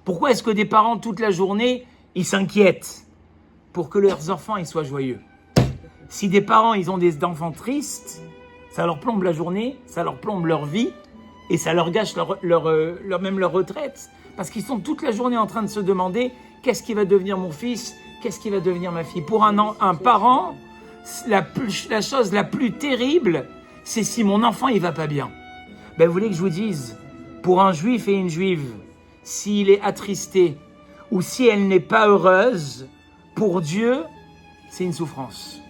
Pourquoi est-ce que des parents, toute la journée, ils s'inquiètent pour que leurs enfants ils soient joyeux? Si des parents, ils ont des enfants tristes, ça leur plombe la journée, ça leur plombe leur vie et ça leur gâche même leur retraite. Parce qu'ils sont toute la journée en train de se demander qu'est-ce qui va devenir mon fils, qu'est-ce qui va devenir ma fille. Pour un parent, la chose la plus terrible, c'est si mon enfant il va pas bien. Ben, vous voulez que je vous dise, pour un juif et une juive, s'il est attristé ou si elle n'est pas heureuse, pour Dieu, c'est une souffrance.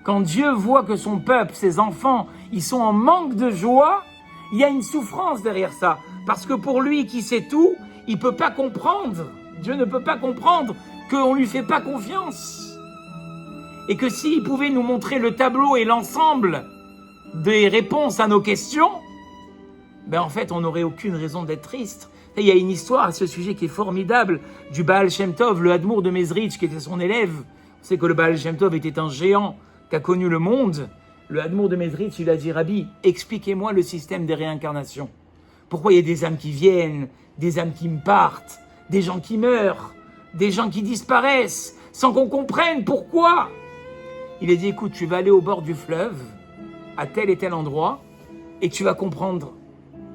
Quand Dieu voit que son peuple, ses enfants, ils sont en manque de joie, il y a une souffrance derrière ça. Parce que pour lui qui sait tout, il ne peut pas comprendre. Dieu ne peut pas comprendre qu'on ne lui fait pas confiance. Et que s'il pouvait nous montrer le tableau et l'ensemble des réponses à nos questions, ben en fait, on n'aurait aucune raison d'être triste. Et il y a une histoire à ce sujet qui est formidable du Baal Shem Tov, le Hadmour de Mezrich, qui était son élève. Vous savez que le Baal Shem Tov était un géant qui a connu le monde. Le Hadmour de Mezrich, il a dit, Rabbi, expliquez-moi le système des réincarnations. Pourquoi il y a des âmes qui viennent, des âmes qui me partent, des gens qui meurent, des gens qui disparaissent, sans qu'on comprenne pourquoi? Il a dit, écoute, tu vas aller au bord du fleuve, à tel et tel endroit, et tu vas comprendre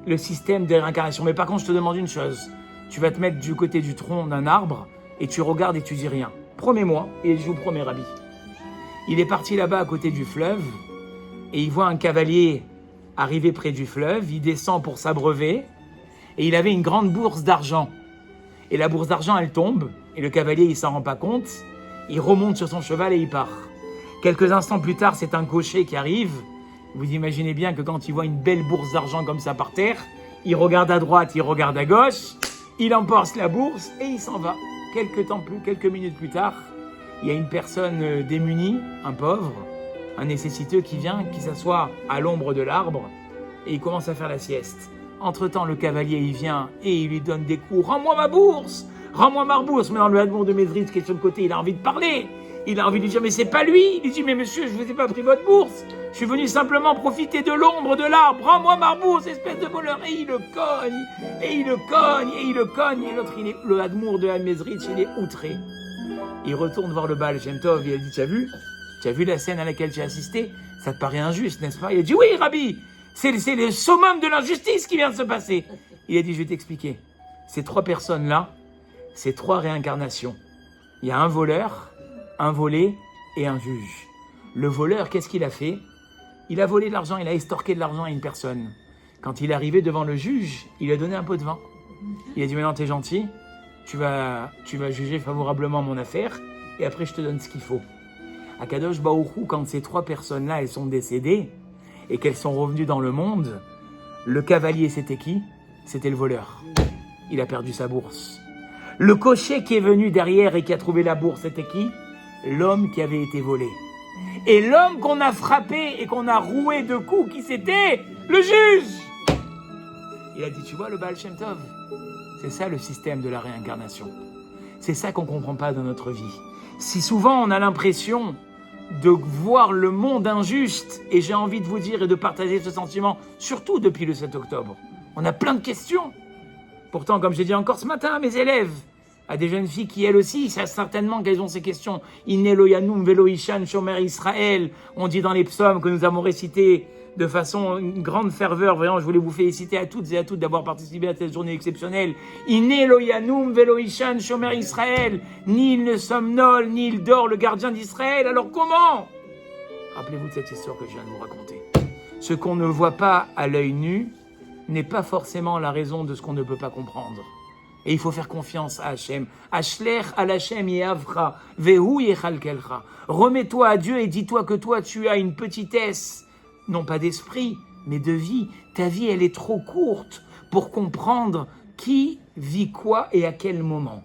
le système des réincarnations. Mais par contre, je te demande une chose. Tu vas te mettre du côté du tronc d'un arbre, et tu regardes et tu dis rien. Promets-moi, et je vous promets, Rabbi. Il est parti là-bas à côté du fleuve, et il voit un cavalier arriver près du fleuve, il descend pour s'abreuver, et il avait une grande bourse d'argent. Et la bourse d'argent, elle tombe, et le cavalier, il s'en rend pas compte, il remonte sur son cheval et il part. Quelques instants plus tard, c'est un cocher qui arrive. Vous imaginez bien que quand il voit une belle bourse d'argent comme ça par terre, il regarde à droite, il regarde à gauche, il emporte la bourse et il s'en va. Quelques minutes plus tard, il y a une personne démunie, un pauvre, un nécessiteux qui vient, qui s'assoit à l'ombre de l'arbre et il commence à faire la sieste. Entre-temps, le cavalier, il vient et il lui donne des coups. « Rends-moi ma bourse ! Rends-moi ma bourse !» Mais dans le Hadmour de Mezrich qui est sur le côté, il a envie de parler. Il a envie de lui dire « Mais c'est pas lui !» Il dit « Mais monsieur, je vous ai pas pris votre bourse. Je suis venu simplement profiter de l'ombre de l'arbre. Rends-moi ma bourse, espèce de voleur !» Et il le cogne, et il le cogne, et il le cogne. Et l'autre, le Hadmour de Mezrich, il est outré. Il retourne voir le Baal Shem Tov et il a dit « Tu as vu la scène à laquelle tu as assisté? Ça te paraît injuste, n'est-ce pas ?» Il a dit « Oui, Rabbi, c'est le summum de l'injustice qui vient de se passer. » Il a dit « Je vais t'expliquer. Ces trois personnes-là, c'est trois réincarnations. Il y a un voleur, un volé et un juge. Le voleur, qu'est-ce qu'il a fait? Il a volé de l'argent, il a estorqué de l'argent à une personne. Quand il est arrivé devant le juge, il a donné un pot de vin. Il a dit « Maintenant, t'es gentil, tu vas juger favorablement mon affaire et après, je te donne ce qu'il faut. » À Kadosh Baruch Hu, quand ces trois personnes-là, elles sont décédées et qu'elles sont revenues dans le monde, le cavalier, c'était qui? C'était le voleur. Il a perdu sa bourse. Le cocher qui est venu derrière et qui a trouvé la bourse, c'était qui? L'homme qui avait été volé. Et l'homme qu'on a frappé et qu'on a roué de coups, qui c'était? Le juge. Il a dit, tu vois le Baal Shem Tov? C'est ça le système de la réincarnation. C'est ça qu'on ne comprend pas dans notre vie. Si souvent on a l'impression de voir le monde injuste, et j'ai envie de vous dire et de partager ce sentiment, surtout depuis le 7 octobre, on a plein de questions. Pourtant, comme j'ai dit encore ce matin à mes élèves, à des jeunes filles qui, elles aussi, savent certainement qu'elles ont ces questions. Inne lo yanum velo ishan shomer Israël. On dit dans les psaumes que nous avons récités de façon une grande ferveur. Vraiment, je voulais vous féliciter à toutes et à toutes d'avoir participé à cette journée exceptionnelle. Inne lo yanum velo ishan shomer Israël. Ni il ne somnole, ni il dort, le gardien d'Israël. Alors comment? Rappelez-vous de cette histoire que je viens de vous raconter. Ce qu'on ne voit pas à l'œil nu n'est pas forcément la raison de ce qu'on ne peut pas comprendre. Et il faut faire confiance à Hachem. Ashler al Hachem yehavra, vehu yechalkelcha. Remets-toi à Dieu et dis-toi que toi, tu as une petitesse, non pas d'esprit, mais de vie. Ta vie, elle est trop courte pour comprendre qui vit quoi et à quel moment.